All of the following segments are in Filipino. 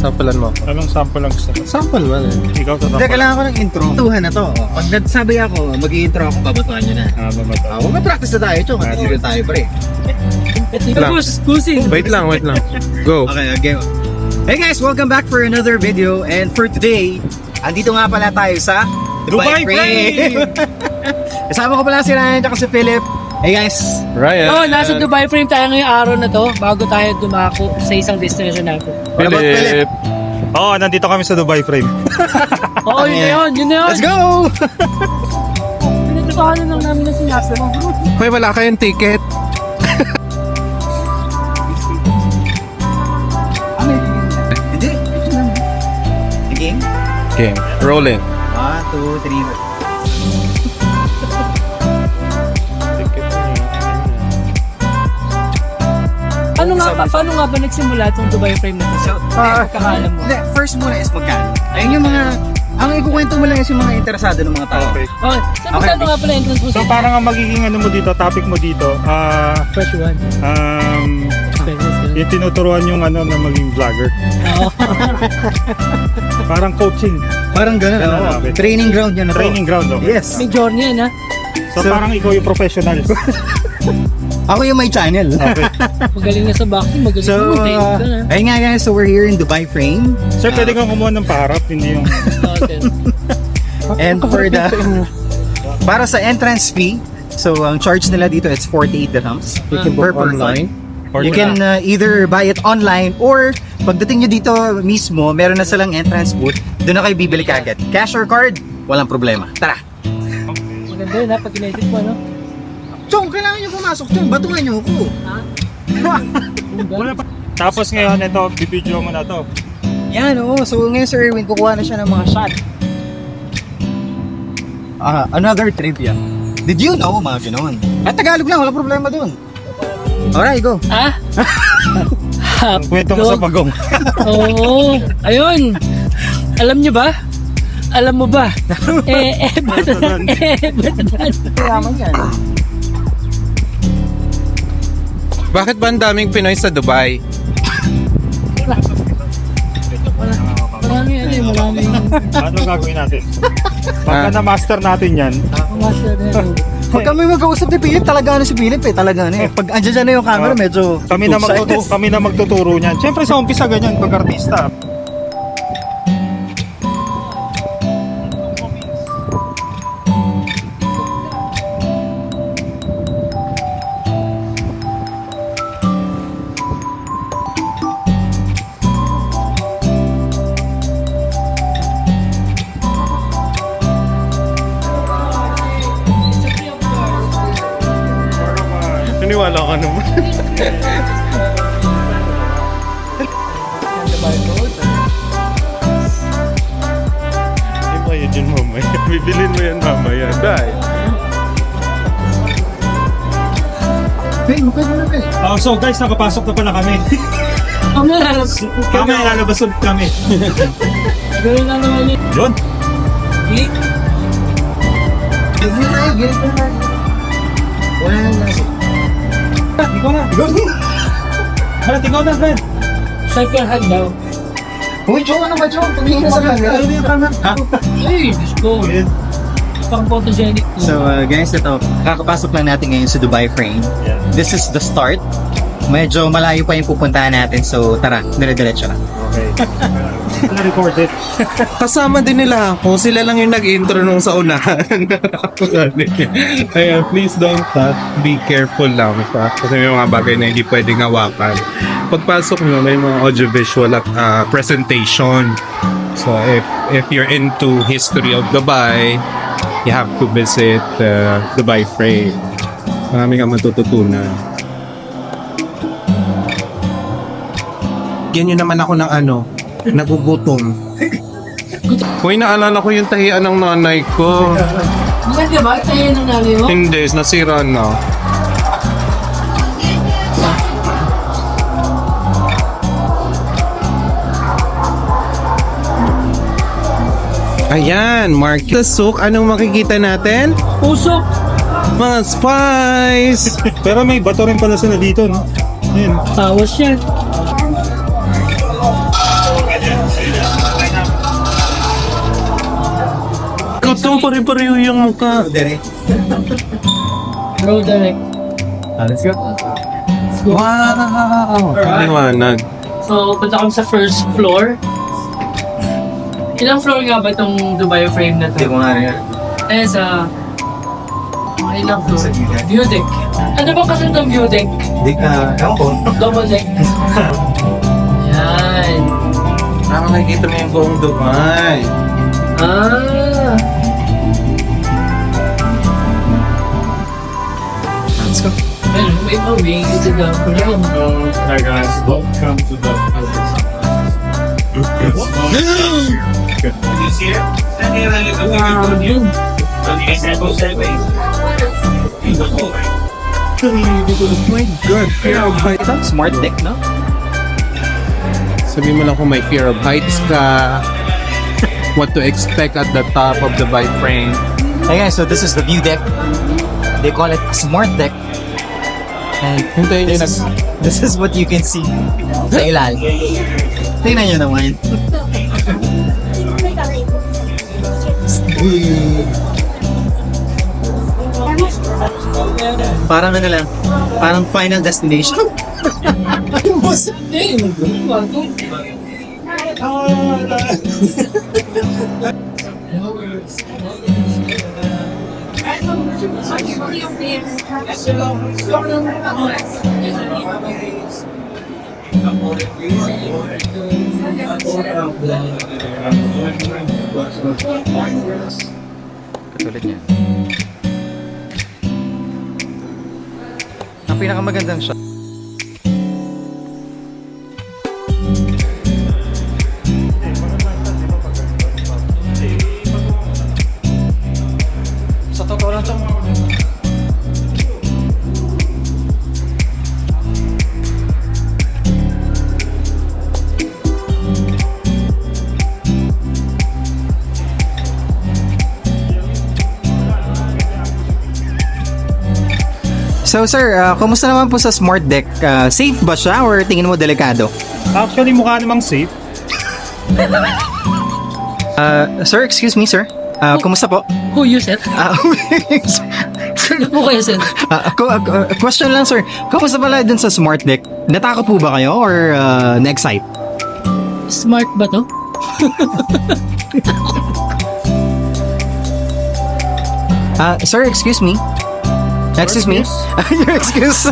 Sampulan mo. Anong sample lang gusto? Sample mo eh. Ikaw sa Hindi, sample. kailangan ko ng intro. Tuhan na to. Pag nagsabi ako, mag-i-intro ako, babatuhan nyo na. Mamata. Huwag mag-practice na tayo, Chong. Matulog tayo, pre. Lang. Wait lang. Go. Okay, okay. Hey guys, welcome back for another video. And for today, andito nga pala tayo sa Dubai Frame! Kasama ko pala si Ryan at si Philip. Hey guys. Ryan. Oh, nasa Dubai Frame tayo ngayong araw na to bago tayo dumako sa isang destination natin. What about Philip? Oo, nandito kami sa Dubai Frame. Oo, yun na yun. Let's go! Pinatukahan lang namin na sinasa mo. Hoy, wala kayong ticket. Hindi. Game? Game. Rolling. 1, 2, 3. Paano nga ba nagsimula itong Dubai Frame na to? So, kakaalam mo. Hindi, first muna is magkano. Ayun yung mga, ang ikukwento mo lang is yung mga interesado ng mga tao. Okay. Oh, so magkano nga pala entrance mo So sa parang ang magiging ano mo dito, topic mo dito, Fresh One? Expenses ka. yung tinuturuan yung ano na maging vlogger. Oo. Parang coaching. Parang gano'n. Ganun, ano? okay. Training ground yan. Ako. Training ground, okay. Yes. May journey yan ha. So parang ikaw yung professional. Ako yung may channel. Okay. Magaling na sa boxing, magaling So, na tayo ka na. ayun nga guys, so we're here in Dubai Frame. Sir, pwede kang kumuha ng paharap, hindi yung... And for the, para sa entrance fee, so ang charge nila dito is 48 dirhams You can per book person. online. You can either buy it online or pagdating nyo dito mismo, meron na silang entrance booth, doon na kayo bibili kagad. Cash or card, walang problema. Tara! Maganda yun ha, pag in-edit mo, no? Chong, kailangan nyo pumasok, Chong. Batuhan nyo ako. Wala pa. Tapos ngayon, ito, bibidyo mo na to. Yan, oo. So ngayon Sir Erwin, kukuha na siya ng mga shot. Another trivia. Did you know, mga ganoon? At Tagalog lang, walang problema dun. Alright, go. Ah? Kwento mo sa pagong. Oo. Ayun. Alam nyo ba? Alam mo ba? Batadan. Kailangan yan. Bakit ba ang daming Pinoy sa Dubai? Marami ano eh, marami. Ano gagawin natin? Pagka na-master natin yan, Master na yun. Pag kami mag-uusap ni Philip, talaga si Philip eh. Talaga eh. Pag andyan dyan na yung camera, medyo kami na magtuturo niyan. Siyempre sa umpisa ganyan pag artista. Naniwala ka naman. Hindi mo yun mamaya. Bibilin mo yan mamaya. Dahil. Hey, mukha mo na Phil. So guys, nakapasok na pala kami. Kami lalabas ulit kami. Gano'n lang naman yun. Yun. Click. Gilid na tayo, gilid na tayo. Wala nang nasa. Ikaw na. Halat, ikaw na, friend. Swipe your hand daw. Uy, Chong, ano ba, Chong? Tumingin na sa camera. Ano yung camera? Ha? Ay, Diyos ko. Pang photogenic to. So guys, ito, kakapasok lang natin ngayon sa Dubai Frame. Yeah. This is the start. Medyo malayo pa yung pupuntahan natin, so tara, dire-diretso na. Okay. Na-record it. Kasama din nila ako. Sila lang yung nag-intro nung sa unahan. Ayan, please don't be careful lang. Kasi may mga bagay na hindi pwedeng hawakan. Pagpasok nyo, may mga audiovisual at presentation. So if you're into history of Dubai, you have to visit Dubai Frame. Marami kang matututunan. Yan yun naman ako ng ano, nagugutom. Uy, naalala ko yung tahian ng nanay ko. Maganda ba? Tayo ng nanay mo? Hindi, nasira na. Ayan, Market Souk. Anong makikita natin? Usok. Mga spice! Pero may bato rin pala sila dito, no? Ayun. Tawas yan. naman pare-pareho yung mukha. Dere. Go direct. Let's go. Wow! Liwanag. So, punta kami sa first floor. Ilang floor nga ba itong Dubai frame na Hindi to? ko nga rin. Eh, sa... Ilang floor? Sa view deck. View deck. Ano ba kasi itong view deck? Hindi ka, ewan ko. Double deck. Yan. Nakakita mo yung buong Dubai. Ah. Let's go. Well, may mawing ito na po yun. Hi guys, welcome to the My God, fear of heights. Smart deck, no? Sabi mo lang kung may fear of heights ka, what to expect at the top of the bike frame. Hey guys, so this is the view deck. They call it smart deck. And Hintayin nyo this is what you can see sa ilalim. Tingnan nyo naman. Parang ano lang, parang final destination. Katulad niya. Ang pinakamagandang shot. Sa totoo lang ito. So sir, kumusta naman po sa smart deck? Safe ba siya or tingin mo delikado? Actually, mukha namang safe. Sir, excuse me sir. Kumusta po? Who you said? Ano po kayo said? Question lang sir. Kumusta pala dun sa smart deck? Natakot po ba kayo or na-excite? Smart ba to? Sir, excuse me. Excuse me? Your excuse.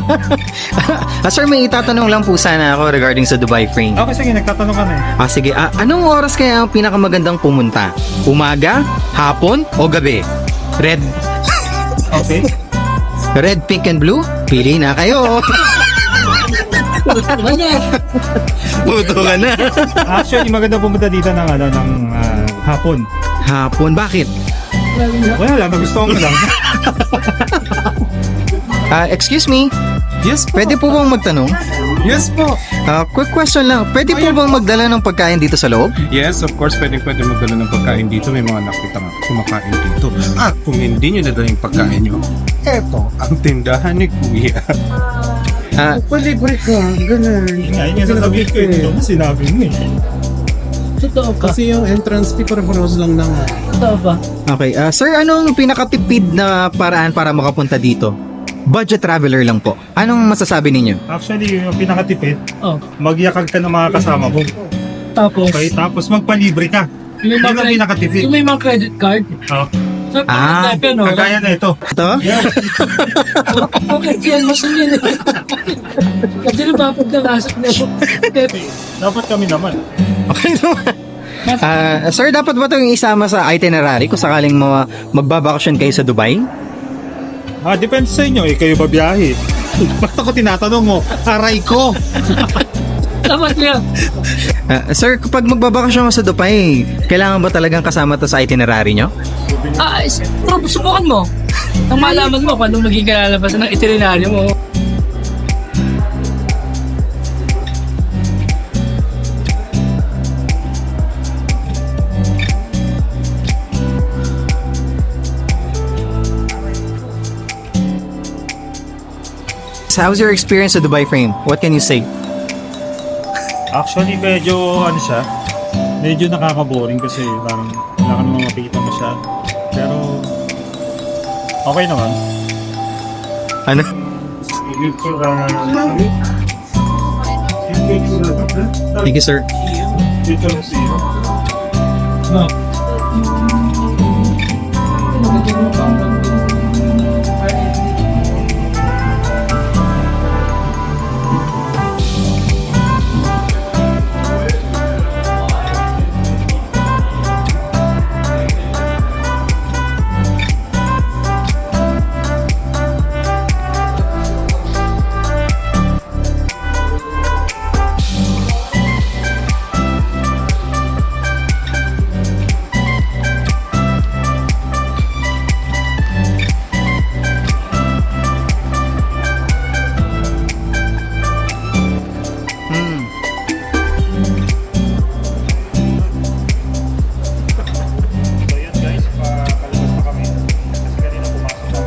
Sir, may itatanong lang po sana ako regarding sa Dubai frame. Okay, sige, nagtatanong ka na eh. Sige. Anong oras kaya ang pinakamagandang pumunta? Umaga, hapon, o gabi? Red, Okay. red, pink, and blue? Pili na kayo. Wala. Puto ka na. Actually, maganda pumunta dito ng hapon. Hapon, bakit? Wala lang, nagustuhan ko lang. Excuse me. Yes po. Pwede po bang magtanong? Yes po. Quick question lang. Pwede po bang magdala ng pagkain dito sa loob? Yes, of course, pwede magdala ng pagkain dito. May mga nakita nga kumakain dito. At kung hindi nyo nadala yung pagkain nyo, eto ang tindahan ni Kuya. Palibre ka, ganun. Yun nga, yun yung sasabihin ko eh. Ano sinabi mo eh. Totoo ka. Kasi yung entrance fee pare-parehas lang ng... Totoo ba? Okay. Sir, anong pinakatipid na paraan para makapunta dito? Budget traveler lang po. Anong masasabi ninyo? Actually, yung pinakatipid, Oh. magyakag ka ng mga kasama mo. Tapos, Okay, tapos magpalibre ka. yung Yun ang pinakatipid. Yung may mga credit card. Oh. So, type no? Kagaya na ito. Ito? Okay, yan, mas yun. Kasi napapag na lasok na po. Dapat kami naman. Okay naman. Sir, dapat ba itong isama sa itinerary kung sakaling magbabakasyon kayo sa Dubai? Depende sa inyo eh, kayo ba biyahe? Ba't ako tinatanong mo? Aray ko! Dapat yan. Sir, kapag magbabakasyon ka sa Dubai, kailangan ba talagang kasama to sa itinerary nyo? Pero subukan mo. Ang malaman mo kung anong maging kalalabasan ng itineraryo mo. So how's your experience sa Dubai frame? What can you say? Actually, medyo ano siya, medyo nakaka-boring kasi parang wala ka namang makikita masyado. Pero, okay naman. Ano? Thank you, sir. Hmm. So yun guys, palabas na kami. Kasi kanina pumasok kami.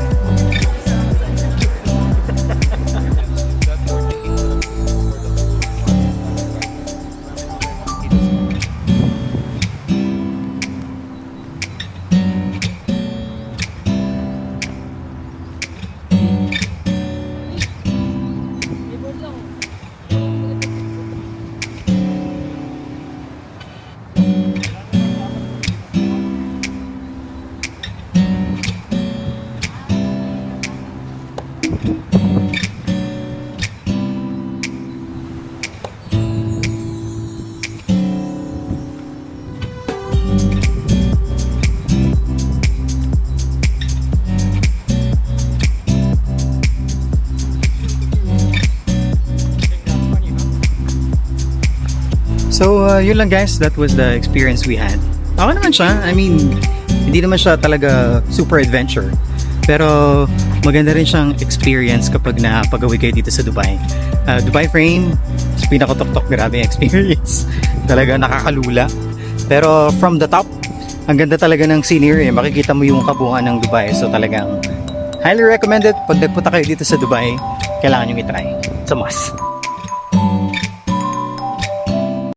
So, yun lang guys. That was the experience we had. Okay naman siya. I mean, hindi naman siya talaga super adventure. Pero, maganda rin siyang experience kapag napag-uwi kayo dito sa Dubai. Dubai Frame, pinakatok-tok, grabe yung experience. Talaga nakakalula. Pero, from the top, ang ganda talaga ng scenery. Makikita mo yung kabuuan ng Dubai. So, talagang highly recommended. Pag nagpunta kayo dito sa Dubai, kailangan nyo i-try. It's a must.